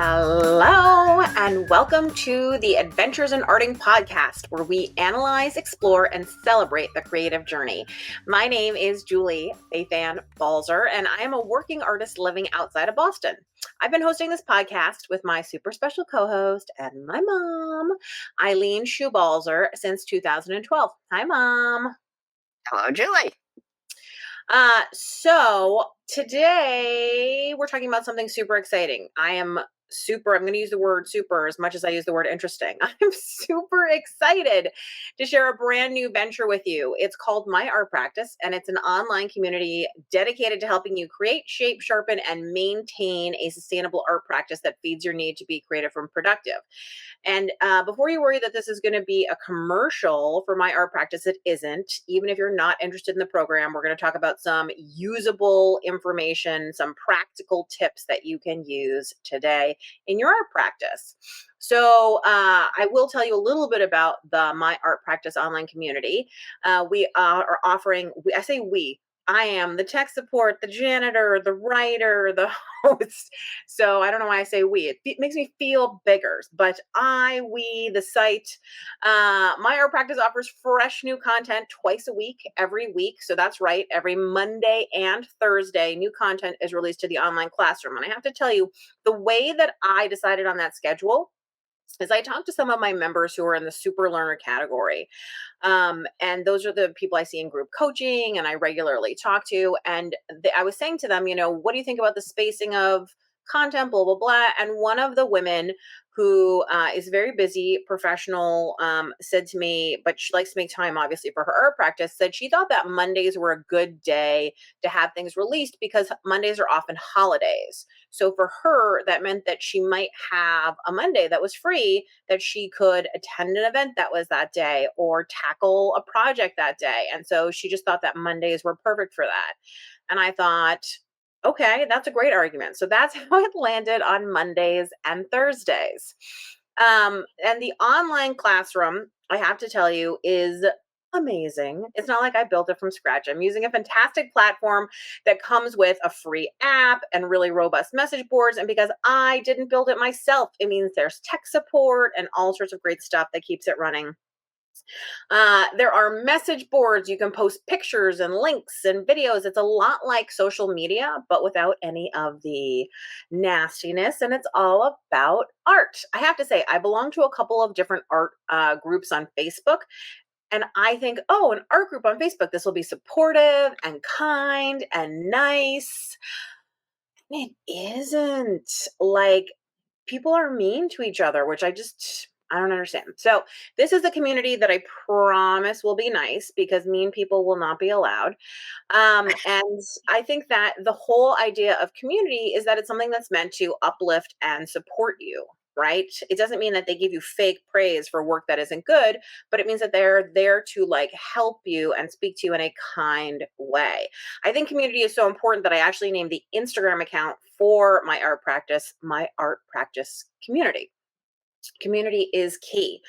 Hello, and welcome to the Adventures in Arting podcast, where we analyze, explore, and celebrate the creative journey. My name is Julie Fei-Fan Balzer, and I am a working artist living outside of Boston. I've been hosting this podcast with my super special co-host and my mom, Eileen Shue Balzer, since 2012. Hi, Mom. Hello, Julie. So today we're talking about something super exciting. I'm going to use the word super as much as I use the word interesting. I'm super excited to share a brand new venture with you. It's called My Art Practice, and it's an online community dedicated to helping you create, shape, sharpen, and maintain a sustainable art practice that feeds your need to be creative and productive. And before you worry that this is going to be a commercial for My Art Practice, it isn't. Even if you're not interested in the program, we're going to talk about some usable information, some practical tips that you can use today in your art practice. So I will tell you a little bit about the My Art Practice online community. We are offering, I say we, I am the tech support, the janitor, the writer, the host. So I don't know why I say we. It makes me feel bigger, but we, the site. My Art Practice offers fresh new content twice a week, every week. So that's right. Every Monday and Thursday, new content is released to the online classroom. And I have to tell you, the way that I decided on that schedule is I talked to some of my members who are in the super learner category. And those are the people I see in group coaching and I regularly talk to. And I was saying to them, what do you think about the spacing of content, blah, blah, blah. And one of the women who is very busy professional said to me, but she likes to make time obviously for her art practice, said she thought that Mondays were a good day to have things released because Mondays are often holidays. So for her, that meant that she might have a Monday that was free, that she could attend an event that was that day or tackle a project that day. And so she just thought that Mondays were perfect for that. And I thought, okay, that's a great argument. So that's how it landed on Mondays and Thursdays. And the online classroom, I have to tell you, is amazing. It's not like I built it from scratch. I'm using a fantastic platform that comes with a free app and really robust message boards. And because I didn't build it myself, it means there's tech support and all sorts of great stuff that keeps it running. There are message boards. You can post pictures and links and videos. It's a lot like social media, but without any of the nastiness. And it's all about art. I have to say, I belong to a couple of different art groups on Facebook. And I think, oh, an art group on Facebook, this will be supportive and kind and nice. It isn't. Like, people are mean to each other, which I don't understand. So this is a community that I promise will be nice because mean people will not be allowed. And I think that the whole idea of community is that it's something that's meant to uplift and support you, right? It doesn't mean that they give you fake praise for work that isn't good, but it means that they're there to like help you and speak to you in a kind way. I think community is so important that I actually named the Instagram account for My Art Practice Community. Community is key.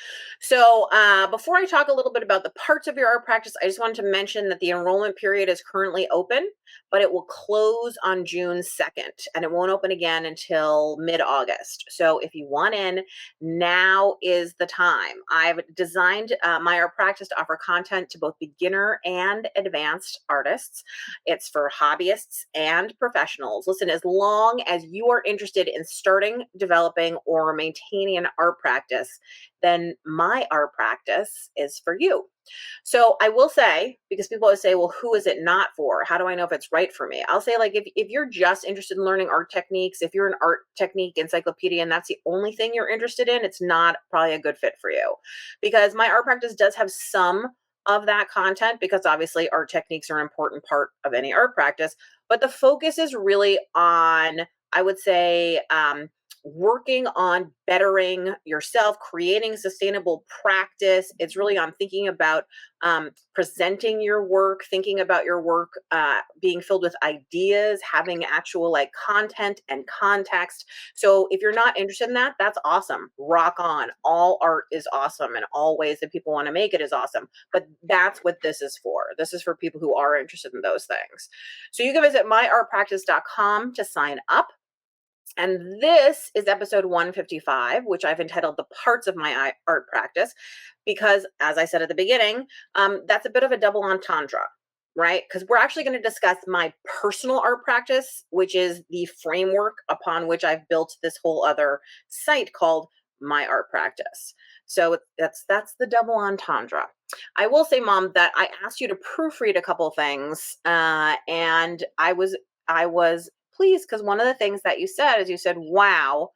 So before I talk a little bit about the parts of your art practice, I just wanted to mention that the enrollment period is currently open, but it will close on June 2nd and it won't open again until mid-August. So if you want in, now is the time. I've designed My Art Practice to offer content to both beginner and advanced artists. It's for hobbyists and professionals. Listen, as long as you are interested in starting, developing, or maintaining an art practice, then My Art Practice is for you. So I will say, because people always say, well, who is it not for? How do I know if it's right for me? I'll say, like, if you're just interested in learning art techniques, if you're an art technique encyclopedia and that's the only thing you're interested in, it's not probably a good fit for you. Because My Art Practice does have some of that content, because obviously art techniques are an important part of any art practice, but the focus is really on, I would say, working on bettering yourself, creating sustainable practice. It's really on thinking about presenting your work, thinking about your work being filled with ideas, having actual like content and context. So if you're not interested in that, that's awesome. Rock on. All art is awesome, and all ways that people want to make it is awesome. But that's what this is for. This is for people who are interested in those things. So you can visit myartpractice.com to sign up. And this is episode 155, which I've entitled The Parts of My Art Practice, because as I said at the beginning, that's a bit of a double entendre, right? Because we're actually going to discuss my personal art practice, which is the framework upon which I've built this whole other site called My Art Practice. So that's the double entendre. I will say, Mom, that I asked you to proofread a couple things, and I was pleased because one of the things that you said is you said, "Wow,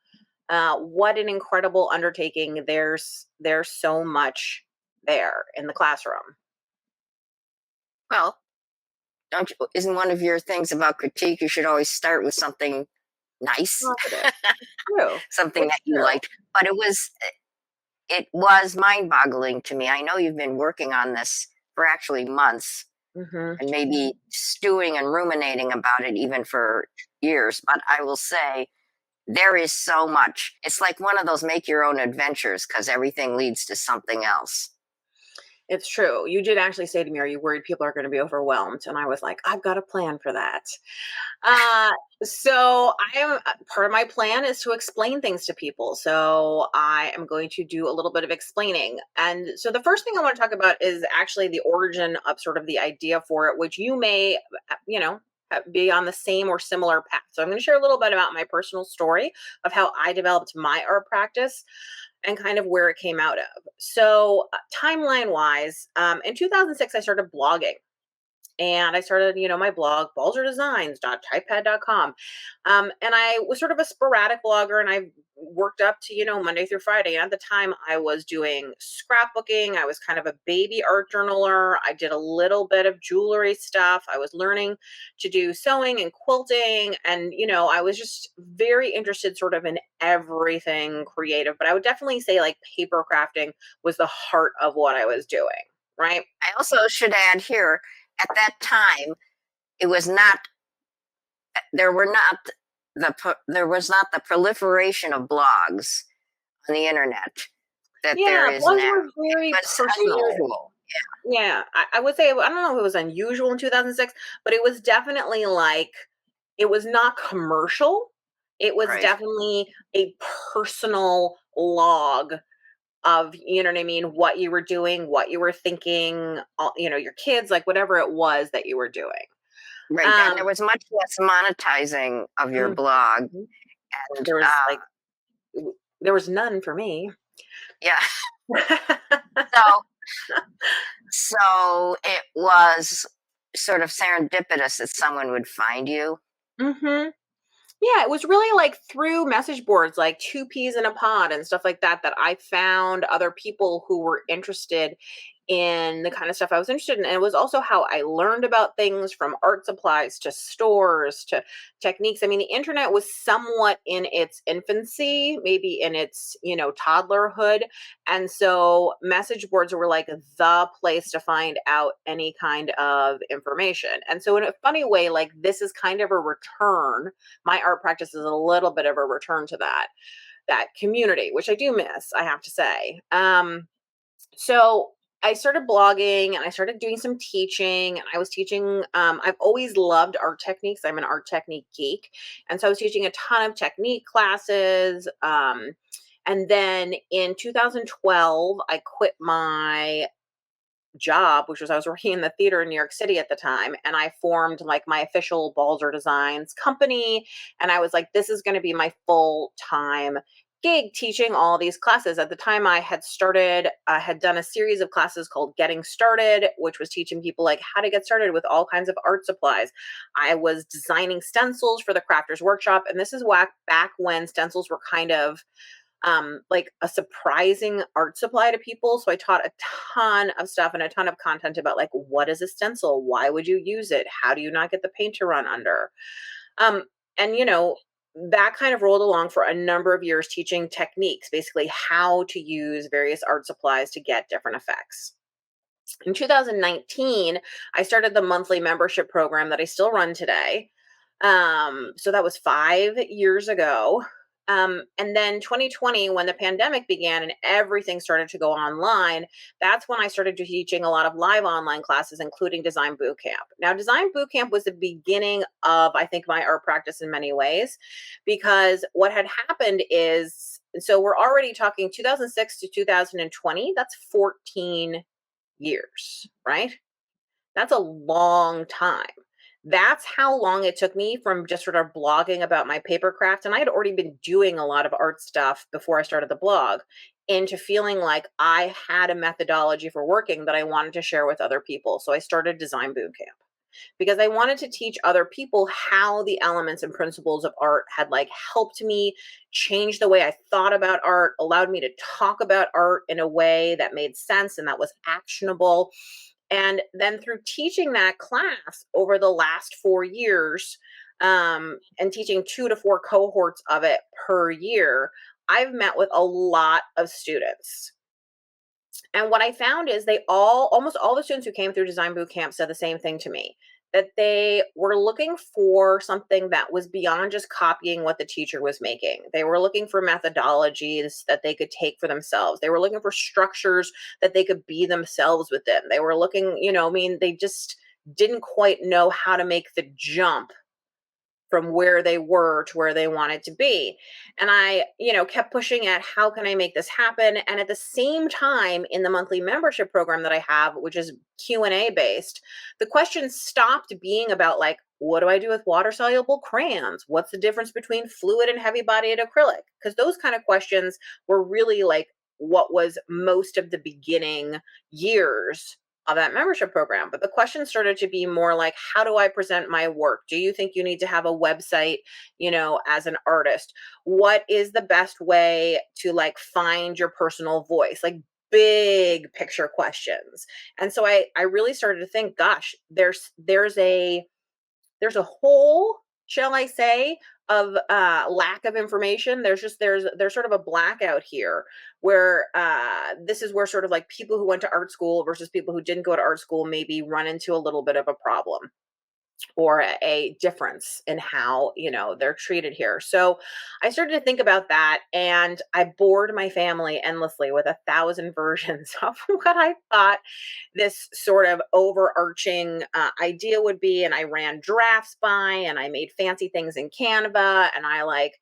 what an incredible undertaking! There's so much there in the classroom." Well, don't you, isn't one of your things about critique you should always start with something nice, Positive. It's true. something It's that you true. liked? But it was mind-boggling to me. I know you've been working on this for actually months Hmm. and maybe stewing and ruminating about it even for years, but I will say there is so much. It's like one of those make your own adventures because everything leads to something else. It's true. You did actually say to me, "Are you worried people are going to be overwhelmed?" And I was like, "I've got a plan for that." Uh, so I am part of my plan is to explain things to people. So I am going to do a little bit of explaining. And so the first thing I want to talk about is actually the origin of sort of the idea for it, which you may, you know, be on the same or similar path. So I'm going to share a little bit about my personal story of how I developed my art practice and kind of where it came out of. So timeline wise, in 2006, I started blogging and I started, my blog, balzerdesigns.typepad.com. And I was sort of a sporadic blogger and I worked up to, Monday through Friday. And at the time I was doing scrapbooking. I was kind of a baby art journaler. I did a little bit of jewelry stuff. I was learning to do sewing and quilting. And, I was just very interested sort of in everything creative. But I would definitely say like paper crafting was the heart of what I was doing. Right. I also should add here, at that time, it was not there were not there was not the proliferation of blogs on the internet that there Yeah, is blogs now. were It very was personal. unusual. Yeah, I would say I don't know if it was unusual in 2006, but it was definitely like it was not commercial. It was Right. definitely a personal log of, you know what I mean, what you were doing, what you were thinking, your kids, like whatever it was that you were doing. Right. And Um, there was much less monetizing of your mhm, blog. And there was like there was none for me. yeah. So it was sort of serendipitous that someone would find you. Mhm. Yeah, it was really like through message boards, like two peas in a pod and stuff like that, that I found other people who were interested in the kind of stuff I was interested in. And it was also how I learned about things from art supplies to stores to techniques. I mean, the internet was somewhat in its infancy, maybe in its, toddlerhood. And so message boards were like the place to find out any kind of information. And so in a funny way, like this is kind of a return. My art practice is a little bit of a return to that community, which I do miss, I have to say. So I started blogging and I started doing some teaching, and I was teaching. I've always loved art techniques. I'm an art technique geek. And so I was teaching a ton of technique classes. And then in 2012, I quit my job, which was I was working in the theater in New York City at the time, and I formed like my official Balzer Designs company. And I was like, this is going to be my full time gig teaching all these classes. At the time, I had done a series of classes called Getting Started, which was teaching people like how to get started with all kinds of art supplies. I was designing stencils for the Crafters Workshop, and this is back when stencils were kind of like a surprising art supply to people. So I taught a ton of stuff and a ton of content about like what is a stencil? Why would you use it? How do you not get the paint to run under? Um, and that kind of rolled along for a number of years teaching techniques, basically how to use various art supplies to get different effects. In 2019, I started the monthly membership program that I still run today. So that was 5 years ago. And then 2020, when the pandemic began and everything started to go online, that's when I started teaching a lot of live online classes, including Design Bootcamp. Now, Design Bootcamp was the beginning of, I think, my art practice in many ways, because what had happened is, so we're already talking 2006 to 2020, that's 14 years, right? That's a long time. That's how long it took me from just sort of blogging about my paper craft. And I had already been doing a lot of art stuff before I started the blog, into feeling like I had a methodology for working that I wanted to share with other people. So I started Design Bootcamp because I wanted to teach other people how the elements and principles of art had like helped me change the way I thought about art, allowed me to talk about art in a way that made sense and that was actionable. And then through teaching that class over the last 4 years, and teaching 2 to 4 cohorts of it per year, I've met with a lot of students. And what I found is almost all the students who came through Design Boot Camp said the same thing to me, that they were looking for something that was beyond just copying what the teacher was making. They were looking for methodologies that they could take for themselves. They were looking for structures that they could be themselves within. They were looking, I mean, they just didn't quite know how to make the jump from where they were to where they wanted to be. And I, kept pushing at how can I make this happen? And at the same time, in the monthly membership program that I have, which is Q&A based, the questions stopped being about like, what do I do with water soluble crayons? What's the difference between fluid and heavy bodied acrylic? Because those kind of questions were really like what was most of the beginning years of that membership program. But the question started to be more like, how do I present my work? Do you think you need to have a website, as an artist? What is the best way to like find your personal voice? Like big picture questions. And so I really started to think, gosh, there's a hole, shall I say, of lack of information. There's sort of a blackout here where this is where sort of like people who went to art school versus people who didn't go to art school maybe run into a little bit of a problem or a difference in how they're treated here. So I started to think about that, and I bored my family endlessly with 1,000 versions of what I thought this sort of overarching idea would be. And I ran drafts by, and I made fancy things in Canva, and I like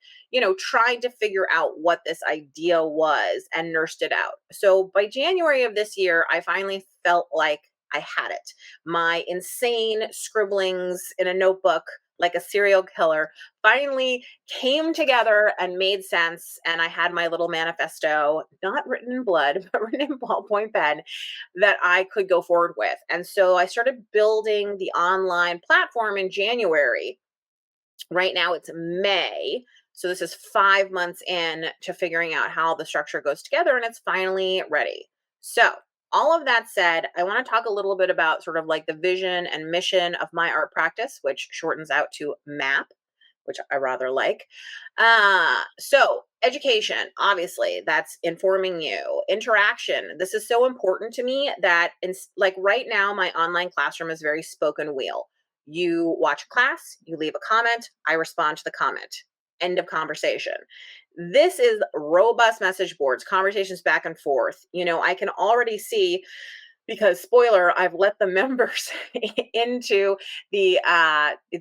tried to figure out what this idea was and nursed it out. So by January of this year, I finally felt like I had it. My insane scribblings in a notebook, like a serial killer, finally came together and made sense. And I had my little manifesto, not written in blood, but written in ballpoint pen, that I could go forward with. And so I started building the online platform in January. Right now it's May. So this is 5 months in to figuring out how the structure goes together, and it's finally ready. So all of that said, I want to talk a little bit about sort of like the vision and mission of my art practice, which shortens out to MAP, which I rather like. So education, obviously, that's informing you. Interaction, this is so important to me that like right now, my online classroom is very spoken wheel. You watch class, you leave a comment, I respond to the comment. End of conversation. This is robust message boards, conversations back and forth. I can already see, because spoiler, I've let the members into the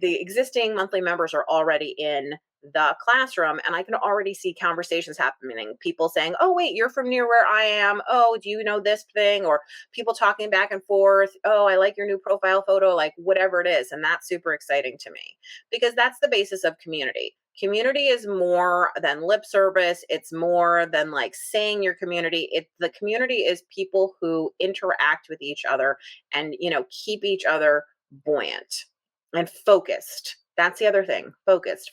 existing monthly members are already in the classroom, and I can already see conversations happening. People saying, "Oh, wait, you're from near where I am. Oh, do you know this thing?" Or people talking back and forth. "Oh, I like your new profile photo," like whatever it is. And that's super exciting to me, because that's the basis of community. Community is more than lip service. It's more than like saying your community. The community is people who interact with each other and, keep each other buoyant and focused. That's the other thing. Focused.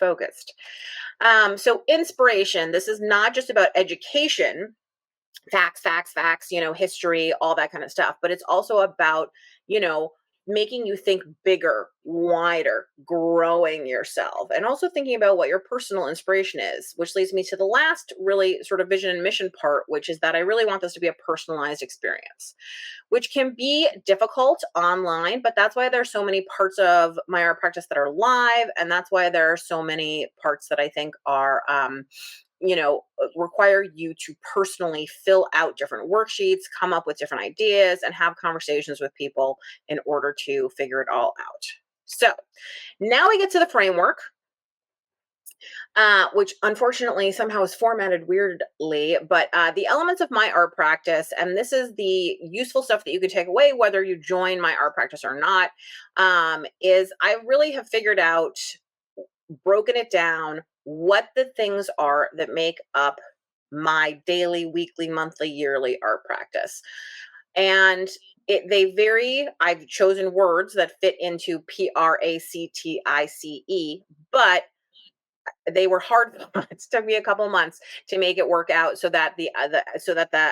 So inspiration, this is not just about education, facts, history, all that kind of stuff, but it's also about, making you think bigger, wider, growing yourself, and also thinking about what your personal inspiration is, which leads me to the last really sort of vision and mission part, which is that I really want this to be a personalized experience, which can be difficult online, but that's why there's so many parts of my art practice that are live, and that's why there are so many parts that I think are require you to personally fill out different worksheets, come up with different ideas, and have conversations with people in order to figure it all out. So now we get to the framework, which unfortunately somehow is formatted weirdly, but the elements of my art practice, and this is the useful stuff that you can take away whether you join my art practice or not, is I really have figured out, broken it down, what the things are that make up my daily, weekly, monthly, yearly art practice. And they vary. I've chosen words that fit into PRACTICE, but they were hard. It took me a couple months to make it work out so that the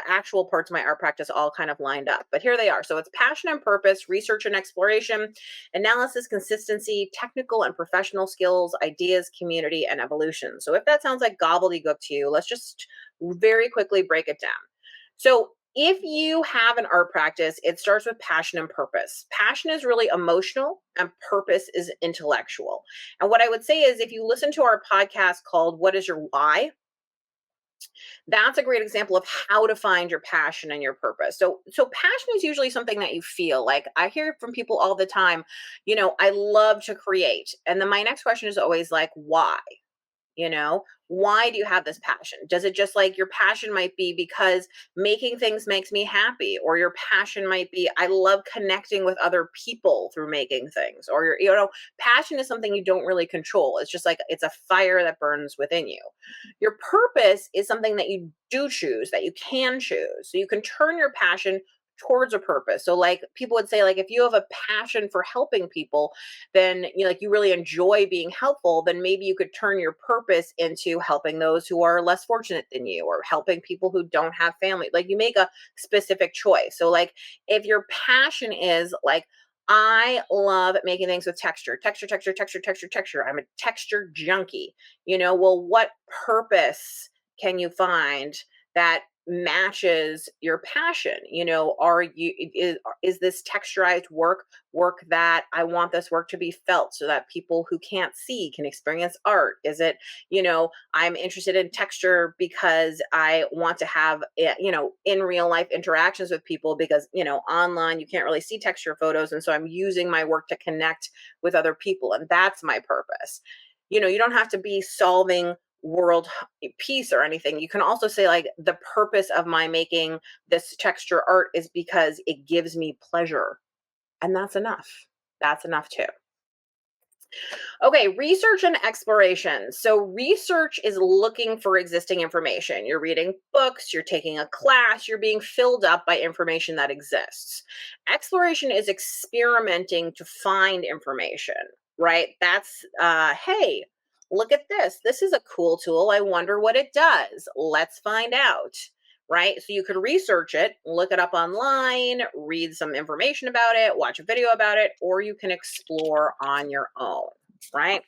actual parts of my art practice all kind of lined up. But here they are. So it's passion and purpose, research and exploration, analysis, consistency, technical and professional skills, ideas, community, and evolution. So if that sounds like gobbledygook to you, let's just very quickly break it down. So if you have an art practice, it starts with passion and purpose. Passion is really emotional and purpose is intellectual. And what I would say is if you listen to our podcast called What is Your Why? That's a great example of how to find your passion and your purpose. So passion is usually something that you feel. Like I hear from people all the time, I love to create. And then my next question is always like, why? Why do you have this passion? Does it just like your passion might be because making things makes me happy, or your passion might be I love connecting with other people through making things, or passion is something you don't really control. It's just like it's a fire that burns within you. Your purpose is something that you do choose, that you can choose. So you can turn your passion towards a purpose. So like people would say, like if you have a passion for helping people, then you really enjoy being helpful, then maybe you could turn your purpose into helping those who are less fortunate than you, or helping people who don't have family. Like you make a specific choice. So like if your passion is like I love making things with texture, texture, texture, texture, texture, texture. I'm a texture junkie. Well, what purpose can you find that matches your passion? Are you is this texturized work that I want this work to be felt so that people who can't see can experience art? Is it, I'm interested in texture because I want to have in real life interactions with people, because online you can't really see texture photos, and so I'm using my work to connect with other people, and that's my purpose. You don't have to be solving world peace or anything. You can also say like the purpose of my making this texture art is because it gives me pleasure, and that's enough. That's enough too. Okay, research and exploration. So research is looking for existing information. You're reading books, you're taking a class, you're being filled up by information that exists. Exploration is experimenting to find information, right? That's hey, look at this. This is a cool tool. I wonder what it does. Let's find out. Right? So you could research it, look it up online, read some information about it, watch a video about it, or you can explore on your own, right?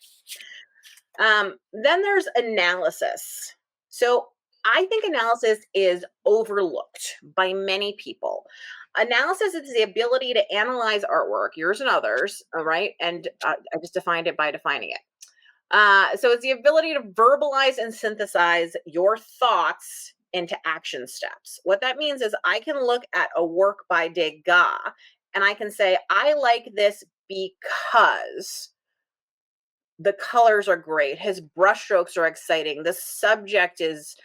Then there's analysis. So I think analysis is overlooked by many people. Analysis is the ability to analyze artwork, yours and others, all right? And I just defined it by defining it. So it's the ability to verbalize and synthesize your thoughts into action steps. What that means is I can look at a work by Degas and I can say, I like this because the colors are great. His brushstrokes are exciting. The subject is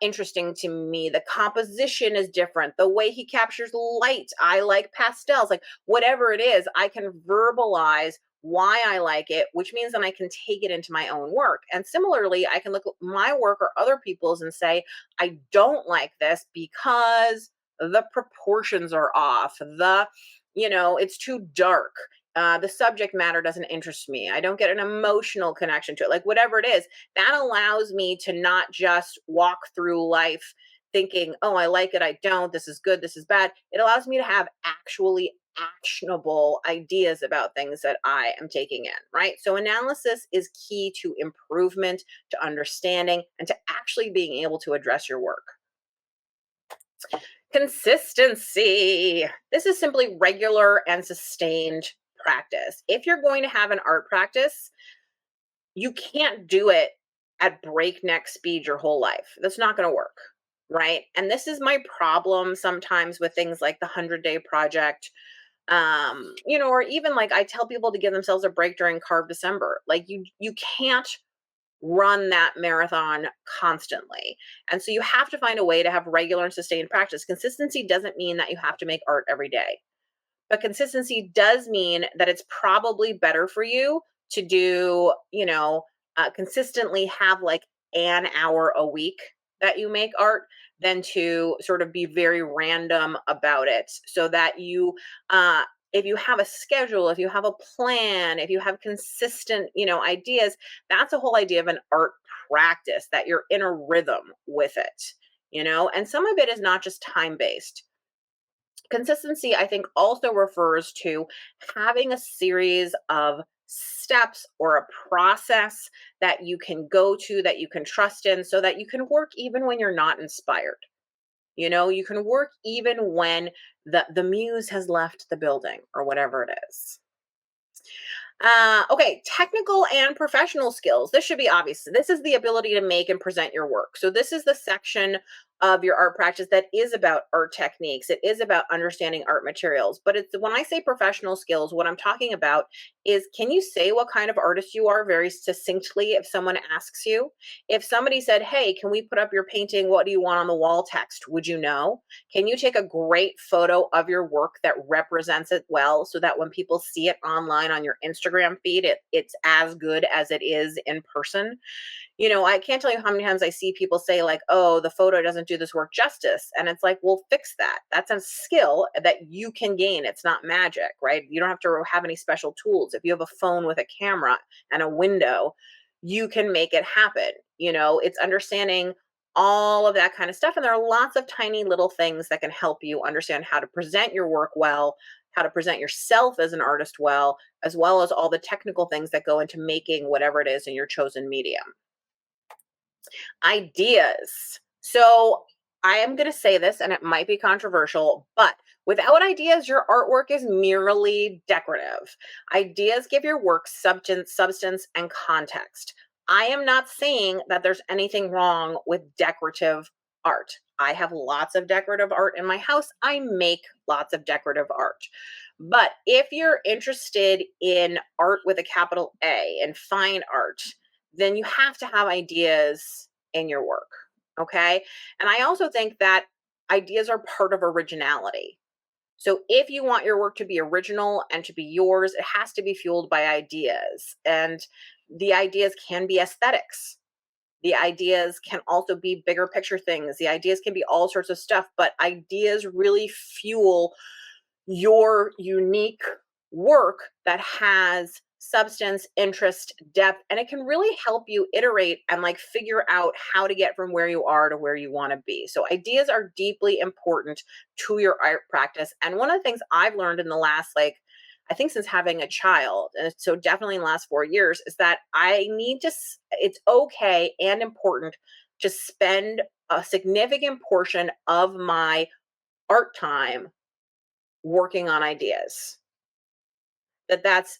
interesting to me. The composition is different. The way he captures light. I like pastels. Like whatever it is, I can verbalize why I like it, which means then I can take it into my own work. And similarly, I can look at my work or other people's and say, I don't like this because the proportions are off. It's too dark. The subject matter doesn't interest me. I don't get an emotional connection to it. Like whatever it is, that allows me to not just walk through life thinking, oh, I like it, I don't, this is good, this is bad. It allows me to have actually actionable ideas about things that I am taking in, right? So analysis is key to improvement, to understanding, and to actually being able to address your work. Consistency. This is simply regular and sustained practice. If you're going to have an art practice, you can't do it at breakneck speed your whole life. That's not going to work, right? And this is my problem sometimes with things like the 100-day project, or even like I tell people to give themselves a break during Carve December. Like you can't run that marathon constantly. And so you have to find a way to have regular and sustained practice. Consistency doesn't mean that you have to make art every day, but consistency does mean that it's probably better for you to do, consistently have like an hour a week that you make art than to sort of be very random about it, so that if you have a schedule, if you have a plan, if you have consistent, ideas, that's a whole idea of an art practice, that you're in a rhythm with it, and some of it is not just time based. Consistency, I think, also refers to having a series of steps or a process that you can go to, that you can trust in, so that you can work even when you're not inspired. You can work even when the muse has left the building or whatever it is. Okay, technical and professional skills. This should be obvious. This is the ability to make and present your work. So this is the section of your art practice that is about art techniques. It is about understanding art materials. But it's when I say professional skills, what I'm talking about is, can you say what kind of artist you are very succinctly if someone asks you? If somebody said, "Hey, can we put up your painting? What do you want on the wall text?" Would you know? Can you take a great photo of your work that represents it well, so that when people see it online on your Instagram feed, it's as good as it is in person? I can't tell you how many times I see people say, like, "Oh, the photo doesn't do this work justice." And it's like, well, fix that. That's a skill that you can gain. It's not magic, right? You don't have to have any special tools. If you have a phone with a camera and a window, you can make it happen. It's understanding all of that kind of stuff. And there are lots of tiny little things that can help you understand how to present your work well, how to present yourself as an artist well as all the technical things that go into making whatever it is in your chosen medium. Ideas. So I am going to say this, and it might be controversial, but without ideas, your artwork is merely decorative. Ideas give your work substance, and context. I am not saying that there's anything wrong with decorative art. I have lots of decorative art in my house. I make lots of decorative art. But if you're interested in art with a capital A and fine art, then you have to have ideas in your work. Okay. And I also think that ideas are part of originality. So if you want your work to be original and to be yours, it has to be fueled by ideas. And the ideas can be aesthetics. The ideas can also be bigger picture things. The ideas can be all sorts of stuff, but ideas really fuel your unique work that has substance, interest, depth, and it can really help you iterate and like figure out how to get from where you are to where you want to be. So ideas are deeply important to your art practice. And one of the things I've learned in the last, like, I think since having a child, and so definitely in the last 4 years, is that it's okay and important to spend a significant portion of my art time working on ideas. That's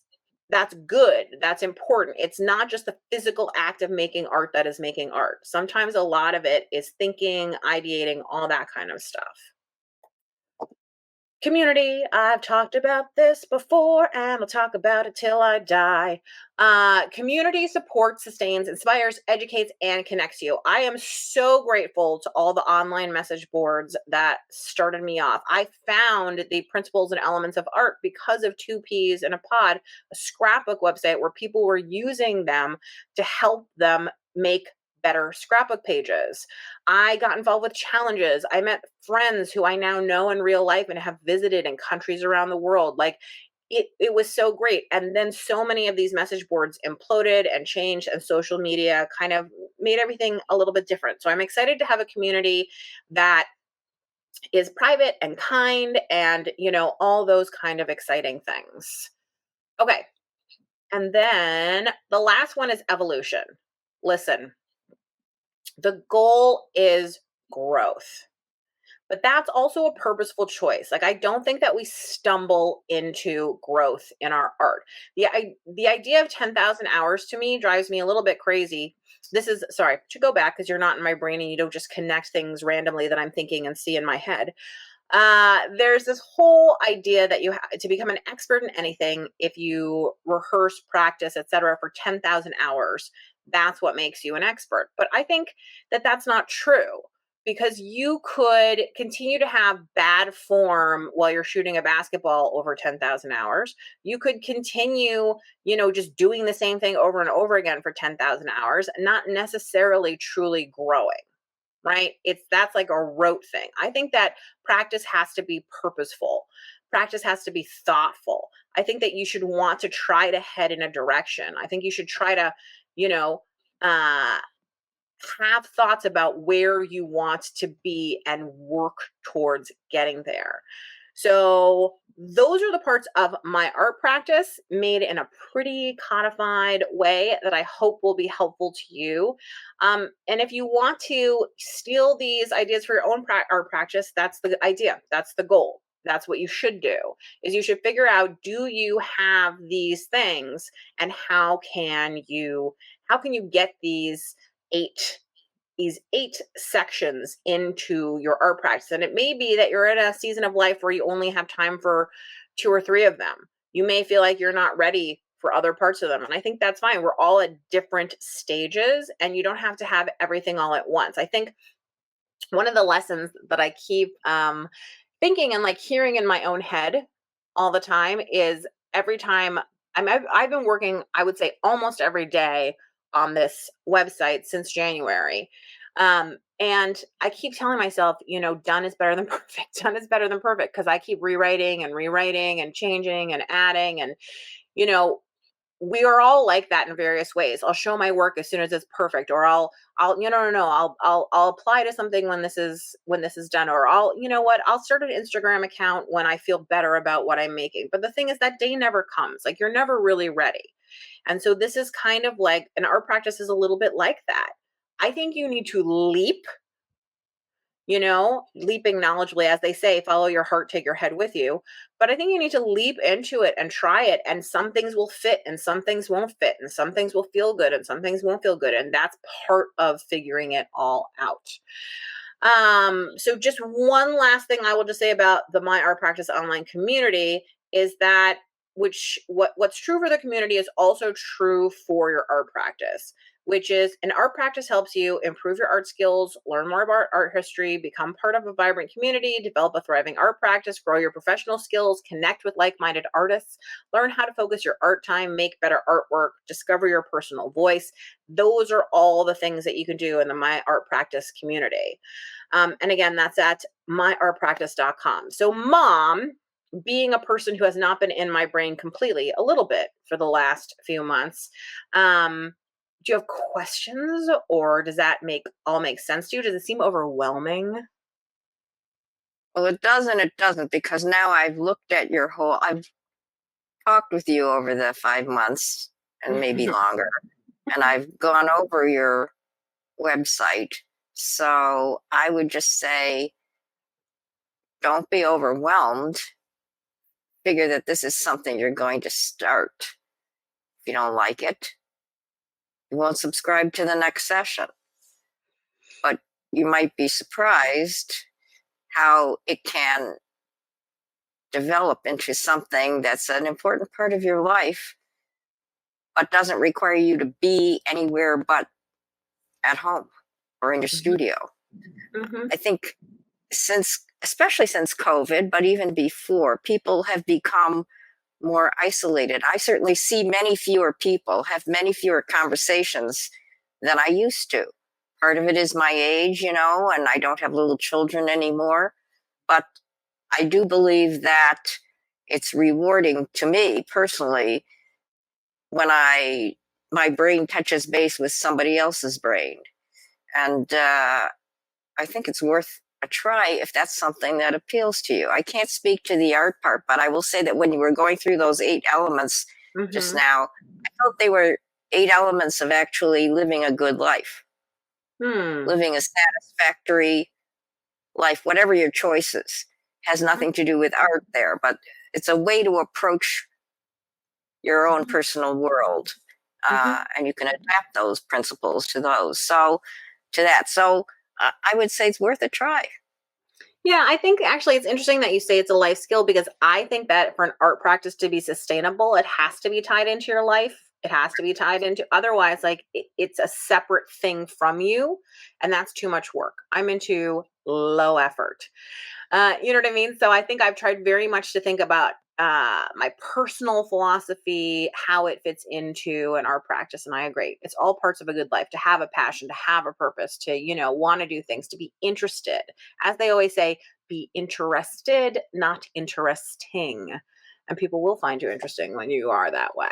good, that's important. It's not just the physical act of making art that is making art. Sometimes a lot of it is thinking, ideating, all that kind of stuff. Community, I've talked about this before and I'll talk about it till I die. Community supports, sustains, inspires, educates, and connects you. I am so grateful to all the online message boards that started me off. I found the principles and elements of art because of Two Peas in a Pod, a scrapbook website where people were using them to help them make better scrapbook pages. I got involved with challenges. I met friends who I now know in real life and have visited in countries around the world. Like it was so great. And then so many of these message boards imploded and changed, and social media kind of made everything a little bit different. So I'm excited to have a community that is private and kind and, all those kind of exciting things. Okay. And then the last one is evolution. Listen, the goal is growth. But that's also a purposeful choice. Like, I don't think that we stumble into growth in our art. The idea of 10,000 hours to me drives me a little bit crazy. This is, sorry, to go back because you're not in my brain and you don't just connect things randomly that I'm thinking and see in my head. There's this whole idea that you have to become an expert in anything. If you rehearse, practice, etc., for 10,000 hours, that's what makes you an expert. But I think that that's not true, because you could continue to have bad form while you're shooting a basketball over 10,000 hours. You could continue, just doing the same thing over and over again for 10,000 hours, not necessarily truly growing, right? That's like a rote thing. I think that practice has to be purposeful. Practice has to be thoughtful. I think that you should want to try to head in a direction. I think you should try to, you know, uh, have thoughts about where you want to be and work towards getting there. So those are the parts of my art practice made in a pretty codified way that I hope will be helpful to you. And if you want to steal these ideas for your own art practice, that's the idea. That's the goal. That's what you should do, is you should figure out, do you have these things, and how can you get eight these 8 sections into your art practice. And it may be that you're in a season of life where you only have time for 2 or 3 of them. You may feel like you're not ready for other parts of them. And I think that's fine. We're all at different stages and you don't have to have everything all at once. I think one of the lessons that I keep thinking and like hearing in my own head all the time is, every time I've been working, I would say almost every day on this website since January. And I keep telling myself, done is better than perfect. Done is better than perfect, because I keep rewriting and changing and adding. And, you know, we are all like that in various ways. I'll show my work as soon as it's perfect, or I'll, no, I'll apply to something when this is done, or I'll start an Instagram account when I feel better about what I'm making. But the thing is, that day never comes. Like, you're never really ready. And so this is kind of like, an art practice is a little bit like that. I think you need to leaping knowledgeably, as they say, follow your heart, take your head with you. But I think you need to leap into it and try it. And some things will fit and some things won't fit, and some things will feel good and some things won't feel good. And that's part of figuring it all out. So just one last thing I will just say about the My Art Practice online community is that what's true for the community is also true for your art practice, which is, an art practice helps you improve your art skills, learn more about art history, become part of a vibrant community, develop a thriving art practice, grow your professional skills, connect with like-minded artists, learn how to focus your art time, make better artwork, discover your personal voice. Those are all the things that you can do in the My Art Practice community. And again, that's at myartpractice.com. So, Mom, being a person who has not been in my brain completely, a little bit for the last few months, do you have questions, or does that all make sense to you? Does it seem overwhelming? Well, it does and it doesn't, because now I've I've talked with you over the 5 months and maybe longer, and I've gone over your website. So I would just say, don't be overwhelmed. Figure that this is something you're going to start. If you don't like it, you won't subscribe to the next session. But you might be surprised how it can develop into something that's an important part of your life, but doesn't require you to be anywhere but at home or in your studio. Mm-hmm. I think especially since COVID, but even before, people have become more isolated. I certainly see many fewer people, have many fewer conversations than I used to. Part of it is my age, and I don't have little children anymore. But I do believe that it's rewarding to me personally when my brain touches base with somebody else's brain. And I think it's worth a try if that's something that appeals to you. I can't speak to the art part, but I will say that when you were going through those 8 elements just Mm-hmm. now, I felt they were 8 elements of actually living a good life, Hmm. living a satisfactory life, whatever your choices. Has nothing to do with art there, but it's a way to approach your own Mm-hmm. personal world. Mm-hmm. And you can adapt those principles to those. So, to that. So, I would say it's worth a try. Yeah, I think actually it's interesting that you say it's a life skill because I think that for an art practice to be sustainable, it has to be tied into your life. It has to be tied into, otherwise, like it's a separate thing from you, and that's too much work. I'm into low effort. You know what I mean? So I think I've tried very much to think about my personal philosophy, how it fits into an art practice. And I agree. It's all parts of a good life to have a passion, to have a purpose, to, want to do things, to be interested. As they always say, be interested, not interesting. And people will find you interesting when you are that way.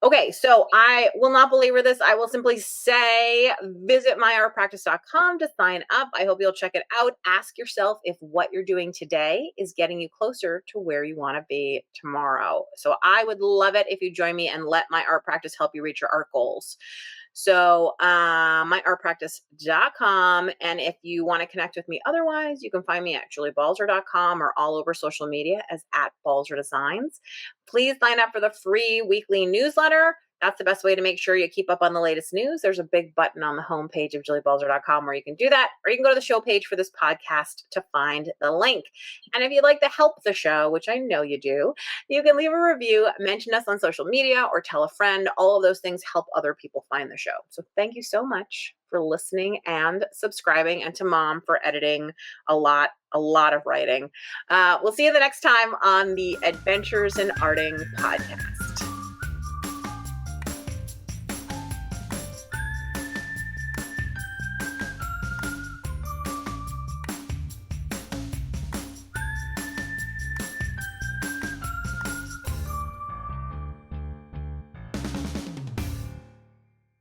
Okay, so I will not belabor this. I will simply say visit myartpractice.com to sign up. I hope you'll check it out. Ask yourself if what you're doing today is getting you closer to where you want to be tomorrow. So I would love it if you join me and let my art practice help you reach your art goals. So myartpractice.com. And if you want to connect with me otherwise, you can find me at juliebalzer.com or all over social media as at Balzer Designs. Please sign up for the free weekly newsletter. That's the best way to make sure you keep up on the latest news. There's a big button on the homepage of juliebalzer.com where you can do that, or you can go to the show page for this podcast to find the link. And if you'd like to help the show, which I know you do, you can leave a review, mention us on social media, or tell a friend. All of those things help other people find the show. So thank you so much for listening and subscribing, and to Mom for editing a lot of writing. We'll see you the next time on the Adventures in Arting podcast.